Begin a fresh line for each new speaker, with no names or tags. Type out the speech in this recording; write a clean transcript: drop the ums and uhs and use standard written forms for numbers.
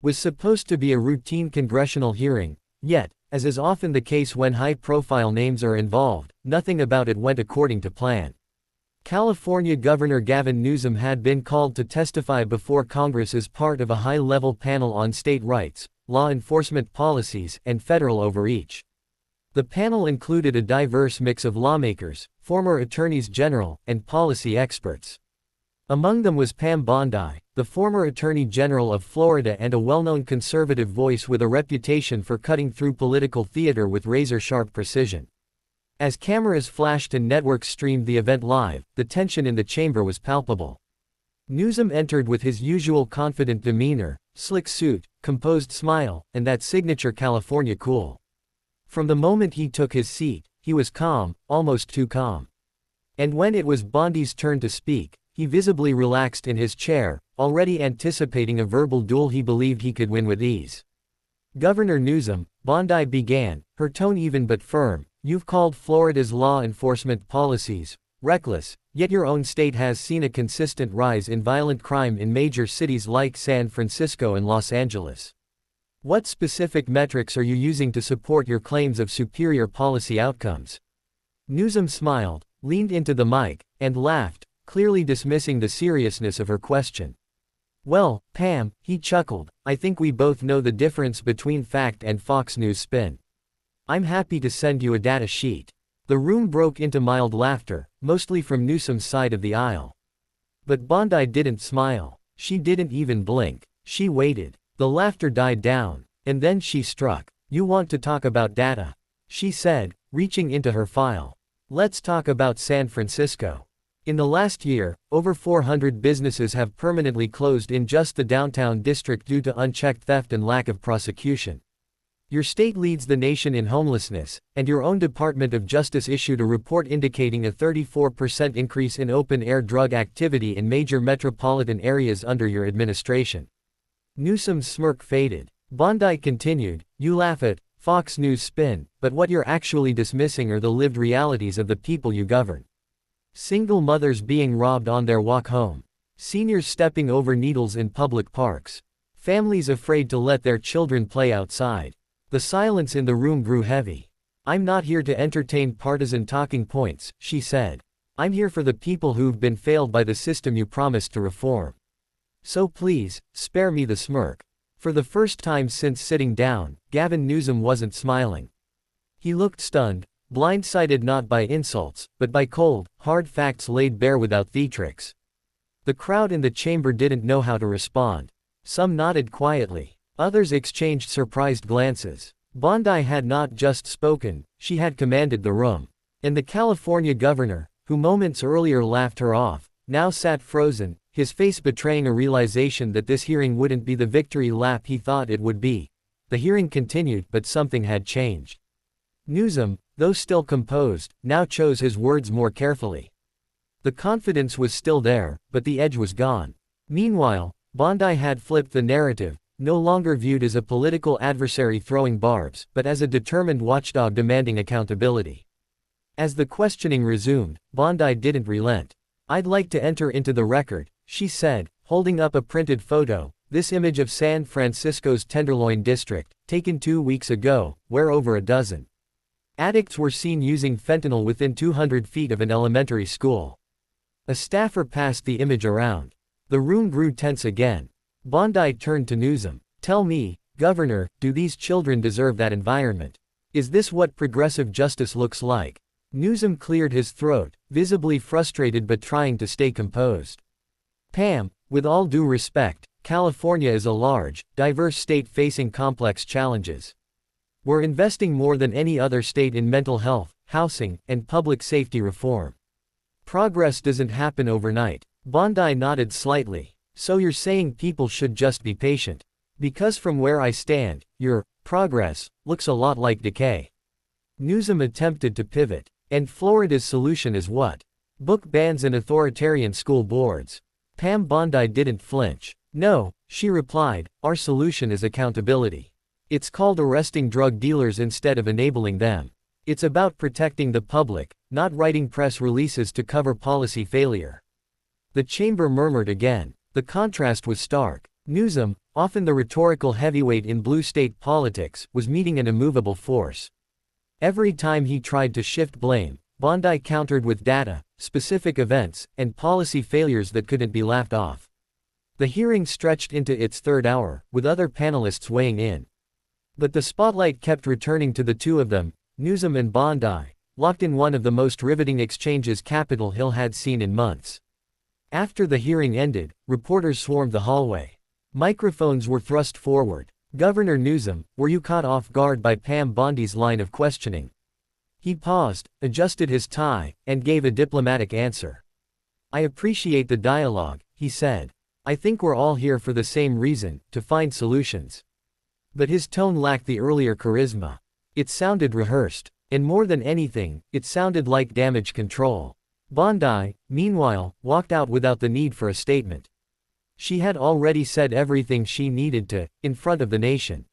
was supposed to be a routine congressional hearing, yet, as is often the case when high-profile names are involved, nothing about it went according to plan. California Governor Gavin Newsom had been called to testify before Congress as part of a high-level panel on state rights, law enforcement policies, and federal overreach. The panel included a diverse mix of lawmakers, former attorneys general, and policy experts. Among them was Pam Bondi, the former Attorney General of Florida and a well-known conservative voice with a reputation for cutting through political theater with razor-sharp precision. As cameras flashed and networks streamed the event live, the tension in the chamber was palpable. Newsom entered with his usual confident demeanor, slick suit, composed smile, and that signature California cool. From the moment he took his seat, he was calm, almost too calm. And when it was Bondi's turn to speak, he visibly relaxed in his chair, already anticipating a verbal duel he believed he could win with ease. Governor Newsom, Bondi began, her tone even but firm, you've called Florida's law enforcement policies reckless, yet your own state has seen a consistent rise in violent crime in major cities like San Francisco and Los Angeles. What specific metrics are you using to support your claims of superior policy outcomes? Newsom smiled, leaned into the mic, and laughed, clearly dismissing the seriousness of her question. Well, Pam, he chuckled, I think we both know the difference between fact and Fox News spin. I'm happy to send you a data sheet. The room broke into mild laughter, mostly from Newsom's side of the aisle. But Bondi didn't smile. She didn't even blink. She waited. The laughter died down, and then she struck. You want to talk about data? She said, reaching into her file. Let's talk about San Francisco. In the last year, over 400 businesses have permanently closed in just the downtown district due to unchecked theft and lack of prosecution. Your state leads the nation in homelessness, and your own Department of Justice issued a report indicating a 34% increase in open-air drug activity in major metropolitan areas under your administration. Newsom's smirk faded. Bondi continued, you laugh at Fox News spin, but what you're actually dismissing are the lived realities of the people you govern. Single mothers being robbed on their walk home. Seniors stepping over needles in public parks. Families afraid to let their children play outside. The silence in the room grew heavy. I'm not here to entertain partisan talking points, she said. I'm here for the people who've been failed by the system you promised to reform. So please, spare me the smirk. For the first time since sitting down, Gavin Newsom wasn't smiling. He looked stunned, blindsided not by insults, but by cold, hard facts laid bare without theatrics. The crowd in the chamber didn't know how to respond. Some nodded quietly. Others exchanged surprised glances. Bondi had not just spoken, she had commanded the room. And the California governor, who moments earlier laughed her off, now sat frozen, his face betraying a realization that this hearing wouldn't be the victory lap he thought it would be. The hearing continued, but something had changed. Newsom, though still composed, now chose his words more carefully. The confidence was still there, but the edge was gone. Meanwhile, Bondi had flipped the narrative, no longer viewed as a political adversary throwing barbs, but as a determined watchdog demanding accountability. As the questioning resumed, Bondi didn't relent. I'd like to enter into the record, she said, holding up a printed photo, this image of San Francisco's Tenderloin district, taken 2 weeks ago, where over a dozen addicts were seen using fentanyl within 200 feet of an elementary school. A staffer passed the image around. The room grew tense again. Bondi turned to Newsom. Tell me, Governor, do these children deserve that environment? Is this what progressive justice looks like? Newsom cleared his throat, visibly frustrated but trying to stay composed. Pam, with all due respect, California is a large, diverse state facing complex challenges. We're investing more than any other state in mental health, housing, and public safety reform. Progress doesn't happen overnight. Bondi nodded slightly. So you're saying people should just be patient? Because from where I stand, your progress looks a lot like decay. Newsom attempted to pivot. And Florida's solution is what? Book bans and authoritarian school boards. Pam Bondi didn't flinch. No, she replied, our solution is accountability. It's called arresting drug dealers instead of enabling them. It's about protecting the public, not writing press releases to cover policy failure. The chamber murmured again. The contrast was stark. Newsom, often the rhetorical heavyweight in blue state politics, was meeting an immovable force. Every time he tried to shift blame, Bondi countered with data, specific events, and policy failures that couldn't be laughed off. The hearing stretched into its third hour, with other panelists weighing in. But the spotlight kept returning to the two of them, Newsom and Bondi, locked in one of the most riveting exchanges Capitol Hill had seen in months. After the hearing ended, reporters swarmed the hallway. Microphones were thrust forward. "Governor Newsom, were you caught off guard by Pam Bondi's line of questioning?" He paused, adjusted his tie, and gave a diplomatic answer. "I appreciate the dialogue," he said. "I think we're all here for the same reason, to find solutions." But his tone lacked the earlier charisma. It sounded rehearsed. And more than anything, it sounded like damage control. Bondi, meanwhile, walked out without the need for a statement. She had already said everything she needed to, in front of the nation.